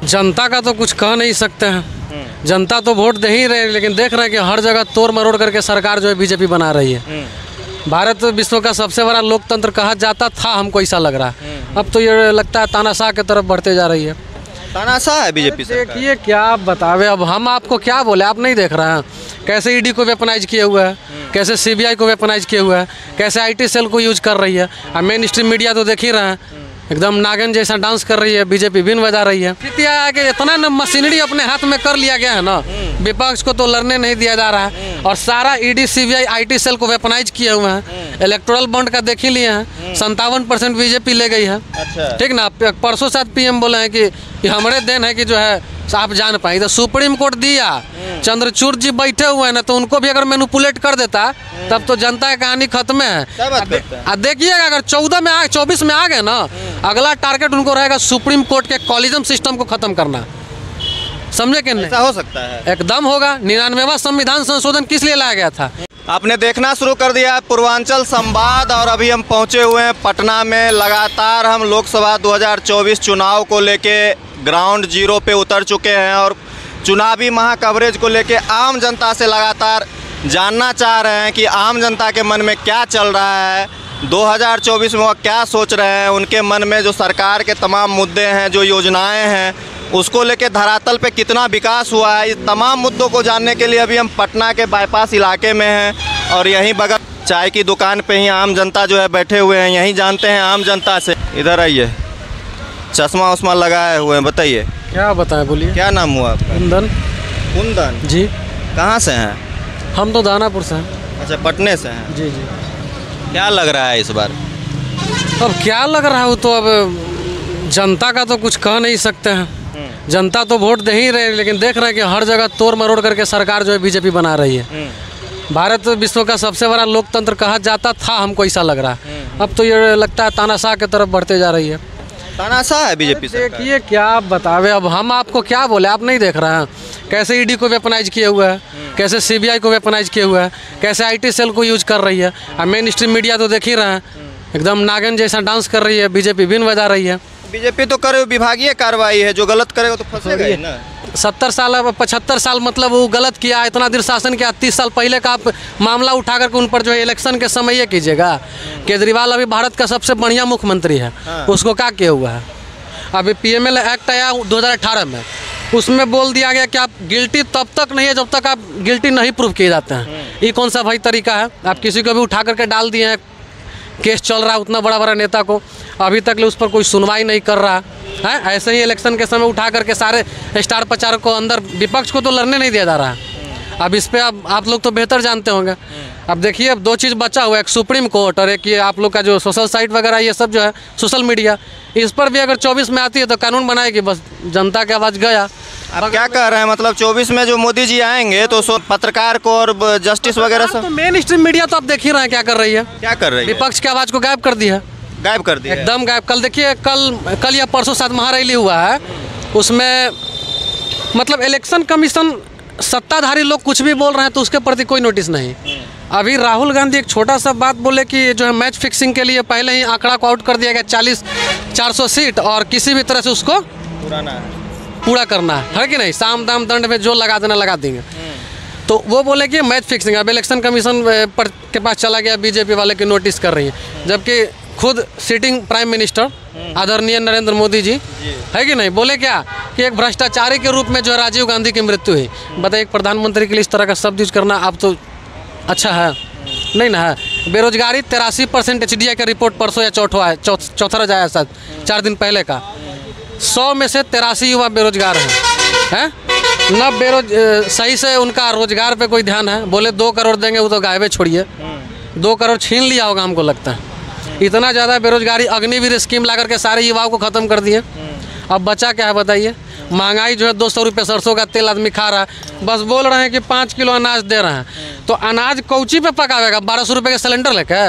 जनता का तो कुछ कह नहीं सकते हैं। जनता तो वोट दे ही रहे, लेकिन देख रहे हैं कि हर जगह तोड़ मरोड़ करके सरकार जो है बीजेपी बना रही है। भारत विश्व का सबसे बड़ा लोकतंत्र कहा जाता था, हमको ऐसा लग रहा है। अब तो ये लगता है तानाशाह की तरफ बढ़ते जा रही है। तानाशाह है बीजेपी सरकार। देखिए क्या आप बतावे, अब हम आपको क्या बोले, आप नहीं देख रहे हैं कैसे ईडी को वेपनाइज किए हुआ है, कैसे सीबीआई को वेपनाइज किए हुआ है, कैसे आईटी सेल को यूज कर रही है। और मेन स्ट्रीम मीडिया तो देख ही रहे हैं, एकदम नागिन जैसा डांस कर रही है, बीजेपी बिन बजा रही है। स्थिति है कि इतना न मशीनरी अपने हाथ में कर लिया गया है ना, विपक्ष को तो लड़ने नहीं दिया जा रहा है। और सारा ईडी सीबीआई आईटी सेल को वेपनाइज किए हुए हैं। इलेक्टोरल बॉन्ड का देख ही लिए हैं, 57% बीजेपी ले गई है। अच्छा। ठीक ना, परसों साथ पीएम बोले हैं कि हमारे देन है कि जो है आप जान पाए। तो सुप्रीम कोर्ट दिया, चंद्रचूड़ जी बैठे हुए हैं ना, तो उनको भी अगर मैनिपुलेट कर देता तब तो जनता की कहानी खत्म है। देखिएगा अगर 24 में आ गए ना, अगला टारगेट उनको रहेगा सुप्रीम कोर्ट के कॉलिजम सिस्टम को खत्म करना। समझे कि नहीं? ऐसा हो सकता है, एकदम होगा। 99वां संविधान संशोधन किस लिए लाया गया था? आपने देखना शुरू कर दिया है पूर्वांचल संवाद, और अभी हम पहुंचे हुए हैं पटना में। लगातार हम लोकसभा 2024 चुनाव को लेके ग्राउंड जीरो पे उतर चुके हैं और चुनावी महाकवरेज को लेके आम जनता से लगातार जानना चाह रहे हैं कि आम जनता के मन में क्या चल रहा है, 2024 में वो क्या सोच रहे हैं। उनके मन में जो सरकार के तमाम मुद्दे हैं, जो योजनाएं हैं, उसको लेके धरातल पे कितना विकास हुआ है, इस तमाम मुद्दों को जानने के लिए अभी हम पटना के बाईपास इलाके में हैं। और यहीं बगल चाय की दुकान पे ही आम जनता जो है बैठे हुए हैं। यहीं जानते हैं आम जनता से। इधर आइए, चश्मा उस्मा लगाए हुए हैं, बताइए क्या बताएं, बोलिए। क्या नाम हुआ आपका? कुंदन। कुंदन जी। कहाँ से हैं? हम तो दानापुर से हैं। अच्छा, पटने से हैं। जी जी। क्या लग रहा है इस बार? अब क्या लग रहा है, तो अब जनता का तो कुछ कह नहीं सकते हैं। जनता तो वोट दे ही रहे, लेकिन देख रहे हैं कि हर जगह तोड़ मरोड़ करके सरकार जो है बीजेपी बना रही है। भारत विश्व का सबसे बड़ा लोकतंत्र कहा जाता था, हमको ऐसा लग रहा है। अब तो ये लगता है तानाशाह की तरफ बढ़ते जा रही है। तानाशाह है बीजेपी सरकार। देखिए क्या आप बतावे, अब हम आपको क्या बोले, आप नहीं देख रहे हैं कैसे ईडी को वेपनाइज किए हुआ है, कैसे सीबीआई को वेपनाइज किए हुआ है, कैसे आईटी सेल को यूज कर रही है। और मेन स्ट्रीम मीडिया तो देख ही रहे हैं, एकदम नागिन जैसा डांस कर रही है, बीजेपी बिन बजा रही है। बीजेपी तो करे विभागीय कार्रवाई है, जो गलत करेगा तो फंसेगा ही ना। 70 साल 75 साल मतलब वो गलत किया, इतना देर शासन किया। 30 साल पहले का आप मामला उठा करके उन पर जो है इलेक्शन के समय ये कीजिएगा। केजरीवाल अभी भारत का सबसे बढ़िया मुख्यमंत्री है, उसको क्या किया हुआ है? अभी PML एक्ट आया 2018 में, उसमें बोल दिया गया कि आप गिल्टी तब तक नहीं है जब तक आप गिल्टी नहीं प्रूव किए जाते हैं। ये कौन सा भाई तरीका है? आप किसी को भी उठा करके डाल दिए हैं, केस चल रहा है उतना बड़ा बड़ा नेता को, अभी तक उस पर कोई सुनवाई नहीं कर रहा है। ऐसे ही इलेक्शन के समय उठा करके सारे स्टार प्रचारक को अंदर, विपक्ष को तो लड़ने नहीं दिया जा रहा है। अब इस पर आप लोग तो बेहतर जानते होंगे। अब देखिए, अब 2 चीज़ बचा हुआ है, एक सुप्रीम कोर्ट और एक ये आप लोग का जो सोशल साइट वगैरह ये सब जो है सोशल मीडिया। इस पर भी अगर 24 में आती है तो कानून बनाएगी, बस जनता की आवाज़ गया। अब क्या कह रहे हैं, मतलब 24 में जो मोदी जी आएंगे तो पत्रकार को और जस्टिस वगैरह सब? तो मेन स्ट्रीम मीडिया तो आप देख ही रहे हैं क्या कर रही है। क्या कर रही है? विपक्ष की आवाज़ को गायब कर दी है, गायब कर दिया एकदम गायब। कल देखिए, कल या परसों साथ महारैली हुआ है, उसमें मतलब इलेक्शन कमीशन सत्ताधारी लोग कुछ भी बोल रहे हैं तो उसके प्रति कोई नोटिस नहीं। अभी राहुल गांधी एक छोटा सा बात बोले कि जो है मैच फिक्सिंग के लिए पहले ही आंकड़ा को आउट कर दिया गया 400 सीट, और किसी भी तरह से उसको पूरा करना है कि नहीं, साम दाम दंड में जो लगा देना लगा देंगे। तो वो बोले कि मैच फिक्सिंग। अब इलेक्शन कमीशन पर के पास चला गया, बीजेपी वाले की नोटिस कर रही है, जबकि खुद सिटिंग प्राइम मिनिस्टर आदरणीय नरेंद्र मोदी जी है कि नहीं, बोले क्या कि एक भ्रष्टाचारी के रूप में जो राजीव गांधी की मृत्यु हुई। बताइए, एक प्रधानमंत्री के लिए इस तरह का शब्द यूज करना आप तो अच्छा है नहीं ना है। बेरोजगारी 83% HDI का रिपोर्ट परसों या चौथा आया शायद 4 दिन पहले का। 100 में से 83 युवा बेरोजगार हैं। न सही से उनका रोजगार पे कोई ध्यान है। बोले 2 करोड़ देंगे, वो तो गायबे छोड़िए, 2 करोड़ छीन लिया होगा हमको लगता है। इतना ज़्यादा बेरोजगारी, अग्निवीर स्कीम ला करके सारे युवाओं को ख़त्म कर दिए। अब बचा क्या है बताइए? महंगाई जो है 200 रुपये सरसों का तेल आदमी खा रहा है। बस बोल रहे हैं कि 5 किलो अनाज दे रहे हैं, तो अनाज कौची पे पकावेगा? 1200 रुपये का सिलेंडर लेके,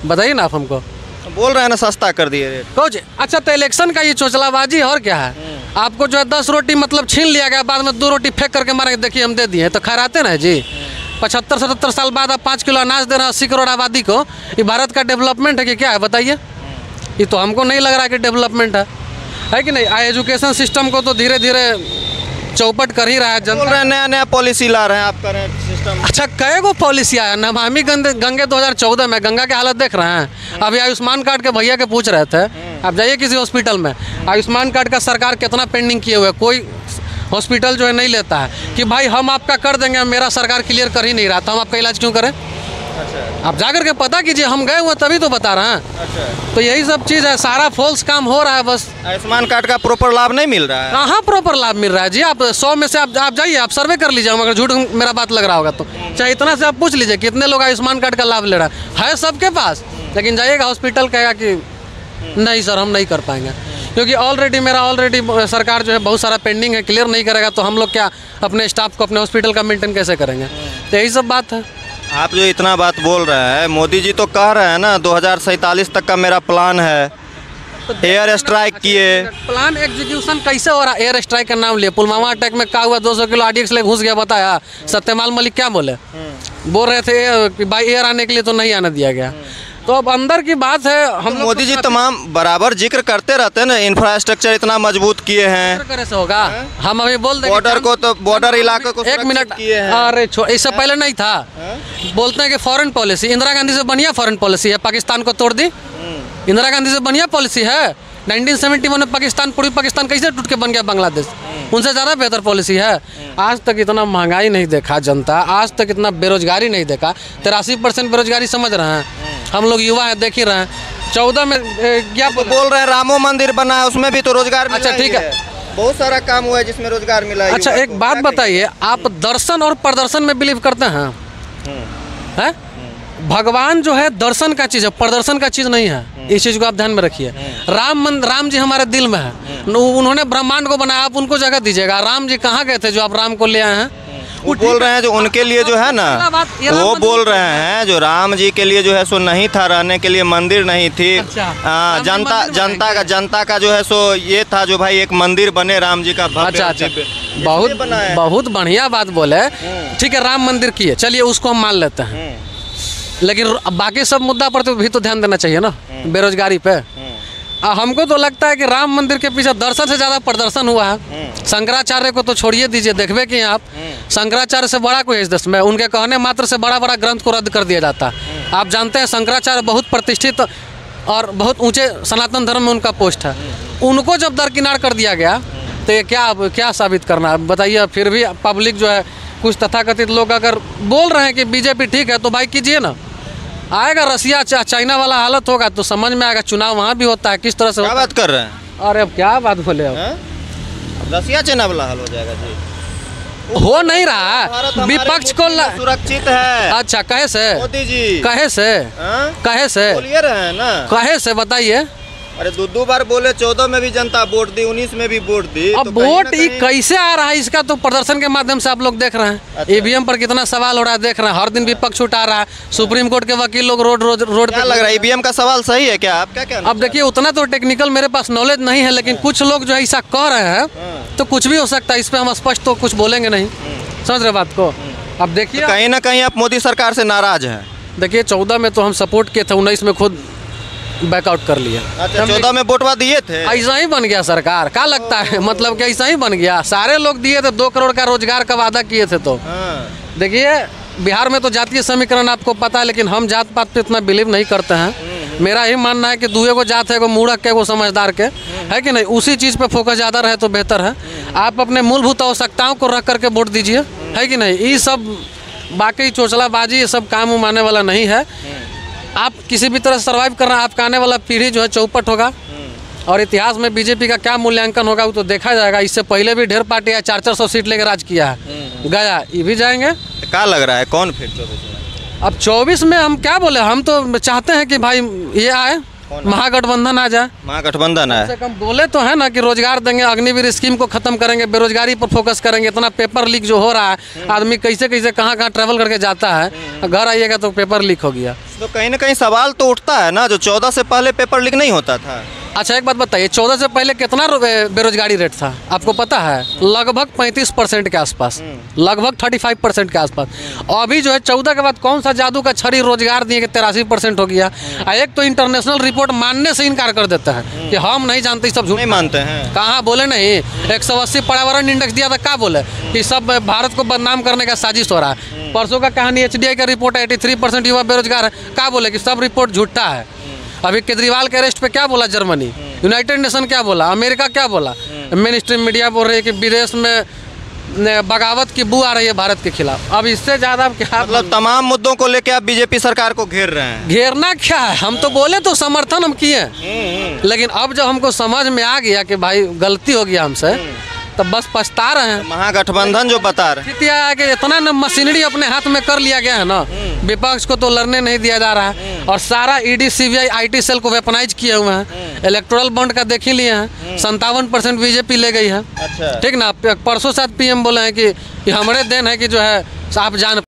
बताइए ना आप हमको। बोल रहे हैं ना सस्ता कर दिए रेट। कौच अच्छा, तो इलेक्शन का ये चोचलाबाजी और क्या है? आपको जो है 10 रोटी मतलब छीन लिया गया, बाद में 2 रोटी फेंक करके मारेंगे, देखिए हम दे दिए, तो खैराते ना जी। 75-77 साल बाद आप 5 किलो अनाज दे रहे हैं 80 करोड़ आबादी को। ये भारत का डेवलपमेंट है कि क्या है बताइए? ये तो हमको नहीं लग रहा है कि डेवलपमेंट है। है कि नहीं। एजुकेशन सिस्टम को तो धीरे धीरे चौपट कर ही रहा है बोल रहे हैं नया नया पॉलिसी ला रहे हैं, आप कर रहे हैं सिस्टम। अच्छा, कई गो पॉलिसी आया। नमामि गंगे 2014 में गंगा की हालत देख रहे हैं। अभी आयुष्मान कार्ड के भैया के पूछ रहे थे, आप जाइए किसी हॉस्पिटल में, आयुष्मान कार्ड का सरकार कितना पेंडिंग किए हुए, कोई हॉस्पिटल जो है नहीं लेता है कि भाई हम आपका कर देंगे, मेरा सरकार क्लियर कर ही नहीं रहा, तो हम आपका इलाज क्यों करें। अच्छा, आप जाकर के पता कीजिए, हम गए हुए तभी तो बता रहे हैं। अच्छा, तो यही सब चीज़ है, सारा फॉल्स काम हो रहा है बस। आयुष्मान कार्ड का प्रॉपर लाभ नहीं मिल रहा है। कहाँ प्रॉपर लाभ मिल रहा है जी। आप 100 में से आप जाइए, आप सर्वे कर लीजिए, अगर झूठ मेरा बात लग रहा होगा तो चाहे इतना से आप पूछ लीजिए कितने लोग आयुष्मान कार्ड का लाभ ले रहा है सबके पास। लेकिन जाइएगा हॉस्पिटल, कहेगा कि नहीं सर हम नहीं कर पाएंगे, क्योंकि ऑलरेडी सरकार जो है बहुत सारा पेंडिंग है, क्लियर नहीं करेगा तो हम लोग क्या अपने स्टाफ को अपने हॉस्पिटल का मेंटेन कैसे करेंगे। तो यही सब बात है। आप जो इतना बात बोल रहे हैं, मोदी जी तो कह रहे हैं ना 2047 तक का मेरा प्लान है, एयर स्ट्राइक किए। प्लान एग्जीक्यूशन कैसे हो रहा है? एयर स्ट्राइक का नाम लिए, पुलवामा अटैक में क्या हुआ, 200 किलो आरडीएक्स ले घुस गया, बताया सत्यपाल मलिक क्या बोले, बोल रहे थे कि भाई एयर आने के लिए तो नहीं आने दिया गया। तो अब अंदर की बात है। हम मोदी जी तमाम बराबर जिक्र करते रहते हैं ना, इंफ्रास्ट्रक्चर इतना मजबूत किए हैं, कैसे होगा। हम अभी बोल देंगे बॉर्डर को, तो बॉर्डर इलाके को एक मिनट किए हैं। अरे इससे पहले नहीं था। बोलते हैं कि फॉरेन पॉलिसी, इंदिरा गांधी से बढ़िया फॉरेन पॉलिसी है, पाकिस्तान को तोड़ दी। इंदिरा गांधी से बढ़िया पॉलिसी है। 1971 में पाकिस्तान, पूर्वी पाकिस्तान कैसे टूट के बन गया बांग्लादेश, उनसे ज़्यादा बेहतर पॉलिसी है। आज तक इतना महंगाई नहीं देखा जनता, आज तक इतना बेरोजगारी नहीं देखा। 83% बेरोजगारी समझ रहे हैं हम लोग, युवा है, देख ही रहे हैं। 14 में क्या बोल रहे हैं रामो मंदिर बना है, उसमें भी तो रोजगार मिला। अच्छा ठीक है, बहुत सारा काम हुआ है जिसमें रोजगार मिला है। अच्छा एक बात बताइए, आप दर्शन और प्रदर्शन में बिलीव करते हैं? हैं? भगवान जो है दर्शन का चीज़ है, प्रदर्शन का चीज़ नहीं है। इस चीज़ को आप ध्यान में रखिए। राम जी हमारे दिल में है, उन्होंने ब्रह्मांड को बनाया, आप उनको जगह दीजिएगा। राम जी कहाँ गए थे जो आप राम को ले आए हैं? वो बोल रहे हैं जो उनके लिए जो है ना, वो बोल रहे हैं जो राम जी के लिए जो है सो नहीं था, रहने के लिए मंदिर नहीं थी। अच्छा, जनता का जो है सो ये था जो भाई एक मंदिर बने राम जी का। अच्छा, बहुत बढ़िया बात बोले। ठीक है, राम मंदिर किए, चलिए उसको हम मान लेते हैं, लेकिन बाकी सब मुद्दा पर तो भी तो ध्यान देना चाहिए ना, बेरोजगारी पे। हमको तो लगता है कि राम मंदिर के पीछे दर्शन से ज़्यादा प्रदर्शन हुआ है। शंकराचार्य को तो छोड़िए दीजिए, देखबे कि आप शंकराचार्य से बड़ा कोई इस देश में, उनके कहने मात्र से बड़ा बड़ा ग्रंथ को रद्द कर दिया जाता है। आप जानते हैं शंकराचार्य बहुत प्रतिष्ठित और बहुत ऊंचे सनातन धर्म में उनका पोस्ट है, उनको जब दरकिनार कर दिया गया तो ये क्या साबित करना है बताइए। फिर भी पब्लिक जो है, कुछ तथाकथित लोग अगर बोल रहे हैं कि बीजेपी ठीक है, तो भाई कीजिए ना। आएगा रसिया चाइना वाला हालत होगा तो समझ में आएगा, चुनाव वहाँ भी होता है किस तरह से। क्या बात कर रहे हैं? अरे अब क्या बात बोले, रसिया चाइना वाला हाल हो जाएगा जी? हो नहीं रहा, विपक्ष को सुरक्षित है। अच्छा कहे से? मोदी जी कहे से बोलिए रहे हैं ना, कहे से बताइए। अरे दो बार बोले, 14 में भी जनता वोट दी, 19 में भी वोट दी। अब वोट कैसे आ रहा है इसका तो प्रदर्शन के माध्यम से आप लोग देख रहे हैं। अच्छा। ईवीएम पर कितना सवाल हो रहा है देख रहे हैं, हर दिन विपक्ष उठा रहा है। सुप्रीम कोर्ट के वकील लोग रोड क्या लग रहा है ईवीएम का सवाल सही है क्या? आप क्या कहना? अब देखिए उतना तो टेक्निकल मेरे पास नॉलेज नहीं है, लेकिन कुछ लोग जो है ऐसा कह रहे हैं, तो कुछ भी हो सकता है। इस पर हम स्पष्ट तो कुछ बोलेंगे नहीं, समझ रहे बात को। अब देखिए तो कहीं ना कहीं आप मोदी सरकार से नाराज हैं। देखिए 14 में तो हम सपोर्ट किए थे, 19 में खुद बैकआउट कर लिया। अच्छा, 14 में वोटवा दिए थे? ऐसा ही बन गया सरकार, क्या लगता है? मतलब कि ऐसा ही बन गया, सारे लोग दिए थे, 2 करोड़ का रोजगार का वादा किए थे। तो देखिए बिहार में तो जातीय समीकरण आपको पता है, लेकिन हम जात पात पे इतना बिलीव नहीं करते हैं। मेरा ही मानना है कि दुए को जात है, को मूढ़क के, को समझदार के, है कि नहीं, उसी चीज़ पे फोकस ज़्यादा रहे तो बेहतर है। आप अपने मूलभूत आवश्यकताओं को रख करके वोट दीजिए, है कि नहीं। ये सब बाकी चोचलाबाजी ये सब काम आने वाला नहीं है। आप किसी भी तरह सर्वाइव करना, आपका आने वाला पीढ़ी जो है चौपट होगा, और इतिहास में बीजेपी का क्या मूल्यांकन होगा वो तो देखा जाएगा। इससे पहले भी ढेर पार्टियाँ 400 सीट लेकर राज किया है, गया ये भी जाएंगे। क्या लग रहा है कौन फिर 24 में? अब 24 में हम क्या बोले, हम तो चाहते हैं कि भाई ये आए, महागठबंधन आ जाए। महागठबंधन है, कम से कम बोले तो है ना कि रोजगार देंगे, अग्निवीर स्कीम को खत्म करेंगे, बेरोजगारी पर फोकस करेंगे। इतना पेपर लीक जो हो रहा है, आदमी कैसे कहाँ ट्रैवल करके जाता है, घर आइएगा तो पेपर लीक हो गया। तो कहीं ना कहीं सवाल तो उठता है ना, जो 14 से पहले पेपर लीक नहीं होता था। अच्छा एक बात बताइए, 14 से पहले कितना बेरोजगारी रेट था आपको पता है? लगभग 35% के आसपास, लगभग 35% के आसपास। अभी जो है 14 के बाद कौन सा जादू का छड़ी रोजगार दिए कि 83% हो गया। एक तो इंटरनेशनल रिपोर्ट मानने से इनकार कर देता है कि हम नहीं जानते, सब झूठ नहीं मानते हैं। कहाँ बोले नहीं, 180 पर्यावरण इंडेक्स दिया था, क्या बोले कि सब भारत को बदनाम करने का साजिश हो रहा है। परसों का कहानी HDI का रिपोर्ट है 83% युवा बेरोजगार है, क्या बोले कि सब रिपोर्ट झूठा है। अभी केजरीवाल के अरेस्ट पे क्या बोला जर्मनी, यूनाइटेड नेशन क्या बोला, अमेरिका क्या बोला, मेन स्ट्रीम मीडिया बोल रही है कि विदेश में बगावत की बू आ रही है भारत के खिलाफ। अब इससे ज़्यादा क्या, मतलब तमाम मुद्दों को लेके आप बीजेपी सरकार को घेर रहे हैं। घेरना क्या है, हम तो बोले तो समर्थन हम किए, लेकिन अब जब हमको समझ में आ गया कि भाई गलती हो गया हमसे, तब बस पछता रहे हैं। महागठबंधन जो बता रहे हैं है कि इतना न मशीनरी अपने हाथ में कर लिया गया है ना, विपक्ष को तो लड़ने नहीं दिया जा रहा है, और सारा ED CBI IT सेल को वेपनाइज किए हुए हैं। इलेक्टोरल बॉन्ड का देख ही लिए हैं, 57% बीजेपी ले गई है। अच्छा। ठीक ना, परसों साथ PM बोले हैं कि हमारे देन है कि जो है आप जान